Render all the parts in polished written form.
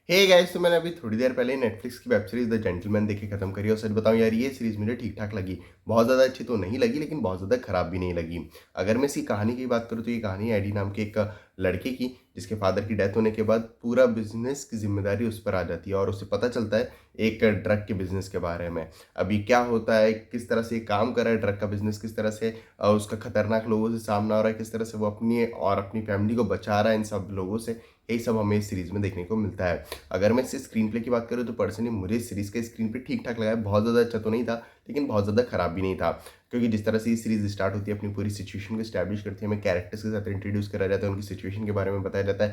Hey guys, तो मैंने अभी थोड़ी देर पहले नेटफ्लिक्स की वेब सीरीज द जेंटलमैन देख के खत्म करी और सच बताऊं यार, ये सीरीज मुझे ठीक ठाक लगी। बहुत ज़्यादा अच्छी तो नहीं लगी, लेकिन बहुत ज़्यादा खराब भी नहीं लगी। अगर मैं इसकी कहानी की बात करूँ तो ये कहानी है एडी नाम के एक लड़के की, जिसके फादर की डेथ होने के बाद पूरा बिजनेस की जिम्मेदारी उस पर आ जाती है और उसे पता चलता है एक ड्रग के बिजनेस के बारे में। अभी क्या होता है, किस तरह से ये काम कर रहा है ड्रग का बिजनेस, किस तरह से उसका खतरनाक लोगों से सामना हो रहा है, किस तरह से वो अपनी और अपनी फैमिली को बचा रहा है इन सब लोगों से, यही सब हमें इस सीरीज में देखने को मिलता है। अगर मैं इससे स्क्रीन प्ले की बात करूँ तो पर्सनली मुझे इस सीरीज़ का स्क्रीन प्ले ठीक-ठाक लगा है। बहुत ज़्यादा अच्छा तो नहीं था, लेकिन बहुत ज़्यादा खराब भी नहीं था। क्योंकि जिस तरह से ये सीरीज़ स्टार्ट होती है, अपनी पूरी सिचुएशन को एस्टैब्लिश करती है, हमें कैरेक्टर्स के साथ इंट्रोड्यूस करा जाता है, उनकी सिचुएशन के बारे में बताया जाता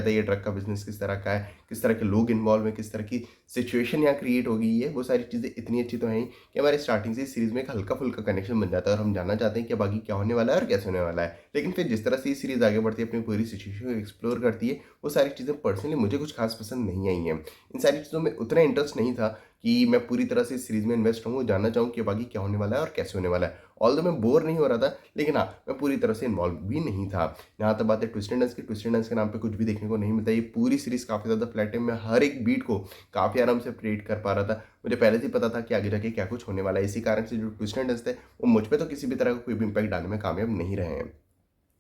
है ये ट्रक का बिज़नेस किस तरह का है, किस तरह के लोग इन्वॉल्व हैं, किस तरह की सिचुएशन यहाँ क्रिएट हो गई है। वो सारी चीज़ें इतनी अच्छी तो हैं ही कि हमारे स्टार्टिंग से इस सीरीज़ में एक हल्का-फुल्का कनेक्शन बन जाता है और हम जानना चाहते हैं कि अब आगे क्या होने वाला है और कैसे होने वाला है। लेकिन फिर जिस तरह से ये सीरीज़ आगे बढ़ती है, अपनी पूरी सिचुएशन को एक्सप्लोर करती है, वो सारी चीज़ें पर्सनली मुझे कुछ खास पसंद नहीं आई हैं। इन सारी चीज़ों में उतना इंटरेस्ट नहीं था कि मैं पूरी तरह से इस सीरीज़ में इन्वेस्ट रहूँ और जानना चाहूँ कि अब आगे क्या होने वाला है और कैसे होने वाला है। ऑल्दो मैं बोर नहीं हो रहा था, लेकिन हाँ, मैं पूरी तरह से इन्वॉल्व भी नहीं था। जहाँ तक बात है ट्विस्ट एंड टर्न्स की, ट्विस्ट एंड टर्न्स के नाम पे कुछ भी देखने को नहीं मिलता। ये पूरी सीरीज़ काफ़ी ज़्यादा फ्लैट है। मैं हर एक बीट को काफ़ी आराम से प्रेडिक्ट कर पा रहा था। मुझे पहले से ही पता था कि आगे जाके क्या कुछ होने वाला है। इसी कारण से जो ट्विस्ट एंड टर्न्स थे, वो मुझ पे तो किसी भी तरह का कोई भी इम्पैक्ट डालने में कामयाब नहीं रहे हैं।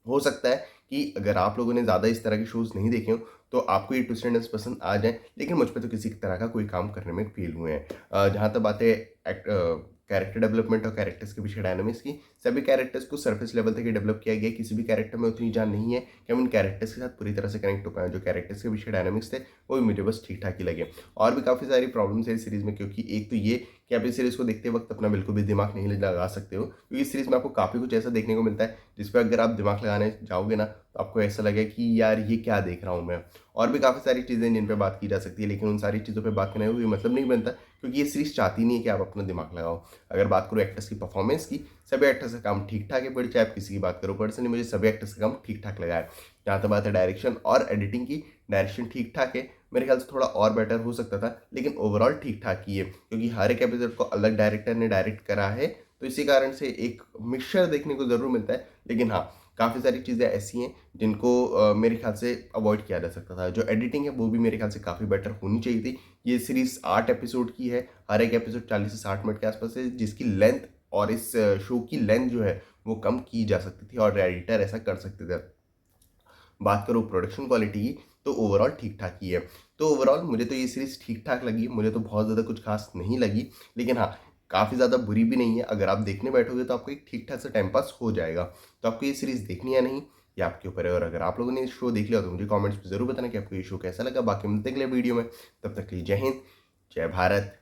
हो सकता है कि अगर आप लोगों ने ज़्यादा इस तरह के शोज़ नहीं देखे हों, तो आपको ये ट्विस्ट एंड टर्न्स पसंद आ जाएँ, लेकिन मुझ पे तो किसी तरह का कोई काम करने में फ़ेल हुए हैं। जहाँ तक बात है कैरेक्टर डेवलपमेंट और कैरेक्टर्स के पीछे डायनामिक्स की, सभी कैरेक्टर्स को सरफेस लेवल तक ही डेवलप किया गया है। किसी भी कैरेक्टर में उतनी जान नहीं है कि हम उन कैरेक्टर्स के साथ पूरी तरह से कनेक्ट हो पाएँ। जो कैरेक्टर्स के पीछे डायनामिक्स थे, वो भी मुझे बस ठीक-ठाक ही लगे। और भी काफ़ी सारी प्रॉब्लम्स है इस सीरीज़ में, क्योंकि एक तो ये कि आप इस सीरीज़ को देखते वक़्त अपना बिल्कुल भी दिमाग नहीं लगा सकते हो, क्योंकि इस सीरीज़ में आपको काफ़ी कुछ ऐसा देखने को मिलता है जिस पे अगर आप दिमाग लगाने जाओगे ना, तो आपको ऐसा लगेगा कि यार ये क्या देख रहा हूँ मैं। और भी काफ़ी सारी चीज़ें जिन पे बात की जा सकती है, लेकिन उन सारी चीज़ों पे बात करने का कोई मतलब नहीं बनता, क्योंकि ये सीरीज़ चाहती नहीं है कि आप अपना दिमाग लगाओ। अगर बात करूँ एक्टर्स की परफॉर्मेंस की, सभी एक्टर्स का काम ठीक-ठाक है, बड़ी चाहे आप किसी की बात करो। पर्सनली मुझे सभी एक्टर्स का काम ठीक-ठाक लगा है। जहाँ तक बात है डायरेक्शन और एडिटिंग की, डायरेक्शन ठीक-ठाक है। मेरे ख्याल से थोड़ा और बेटर हो सकता था, लेकिन ओवरऑल ठीक-ठाक ही है, क्योंकि हर एक एपिसोड को अलग डायरेक्टर ने डायरेक्ट करा है, तो इसी कारण से एक मिक्सचर देखने को ज़रूर मिलता है। लेकिन हाँ, काफ़ी सारी चीज़ें ऐसी हैं जिनको मेरे ख्याल से अवॉइड किया जा सकता था। जो एडिटिंग है वो भी मेरे ख्याल से काफ़ी बेटर होनी चाहिए थी। ये सीरीज़ 8 एपिसोड की है, हर एक एपिसोड 40 से 60 मिनट के आसपास है, जिसकी लेंथ और इस शो की लेंथ जो है वो कम की जा सकती थी और एडिटर ऐसा कर सकते थे। बात करूँ प्रोडक्शन क्वालिटी की, तो ओवरऑल ठीक-ठाक ही है। तो ओवरऑल मुझे तो ये सीरीज़ ठीक-ठाक लगी, मुझे तो बहुत ज़्यादा कुछ ख़ास नहीं लगी। लेकिन हाँ, काफ़ी ज़्यादा बुरी भी नहीं है। अगर आप देखने बैठोगे तो आपको एक ठीक-ठाक सा टाइम पास हो जाएगा। तो आपको ये सीरीज़ देखनी है या नहीं, ये आपके ऊपर है। और अगर आप लोगों ने ये शो देख लिया तो मुझे कमेंट्स में ज़रूर बताना कि आपको ये शो कैसा लगा। बाकी मिलते हैं अगले वीडियो में, तब तक के लिए जय हिंद, जय भारत।